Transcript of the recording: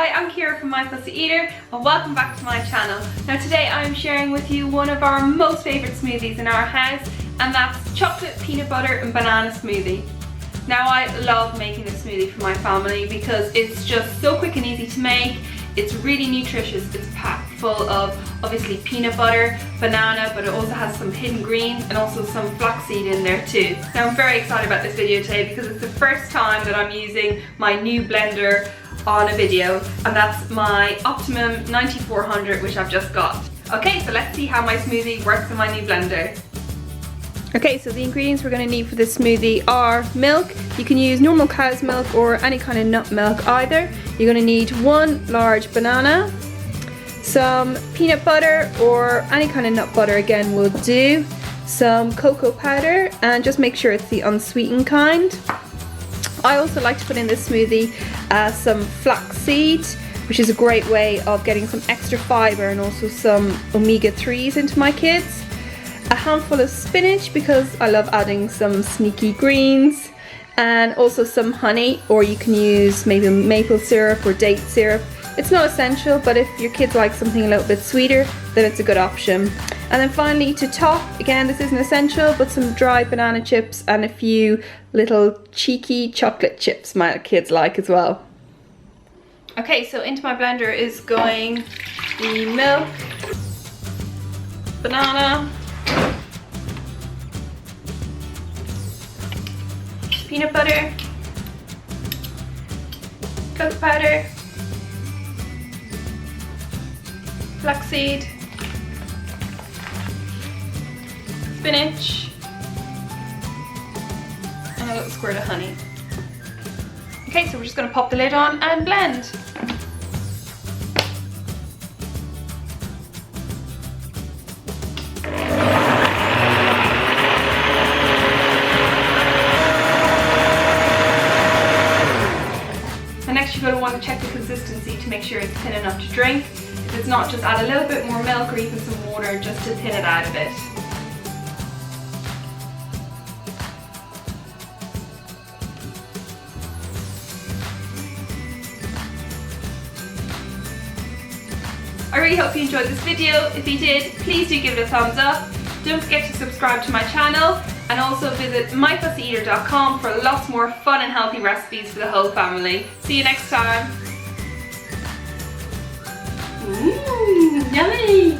Hi, I'm Kira from My Fussy Eater and welcome back to my channel. Now today I'm sharing with you one of our most favourite smoothies in our house, and that's chocolate, peanut butter and banana smoothie. Now I love making this smoothie for my family because it's just so quick and easy to make. It's really nutritious. It's packed full of obviously peanut butter, banana, but it also has some hidden greens and also some flaxseed in there too. Now I'm very excited about this video today because it's the first time that I'm using my new blender on a video, and that's my Optimum 9400, which I've just got. Okay, so let's see how my smoothie works in my new blender. Okay, so the ingredients we're going to need for this smoothie are milk. You can use normal cow's milk or any kind of nut milk either. You're going to need one large banana, some peanut butter or any kind of nut butter again will do, some cocoa powder, and just make sure it's the unsweetened kind. I also like to put in this smoothie some flaxseed, which is a great way of getting some extra fibre and also some omega-3s into my kids. A handful of spinach because I love adding some sneaky greens, and also some honey, or you can use maybe maple syrup or date syrup. It's not essential, but if your kids like something a little bit sweeter, then it's a good option. And then finally, to top, again this isn't essential, but some dried banana chips and a few little cheeky chocolate chips my kids like as well. Okay, so into my blender is going the milk, banana, peanut butter, cocoa powder, flaxseed, spinach, and a little squirt of honey. Okay, so we're just going to pop the lid on and blend. And next you're going to want to check the consistency to make sure it's thin enough to drink. If it's not, just add a little bit more milk or even some water just to thin it out a bit. I really hope you enjoyed this video. If you did, please do give it a thumbs up. Don't forget to subscribe to my channel and also visit myfussyeater.com for lots more fun and healthy recipes for the whole family. See you next time. Ooh, yummy!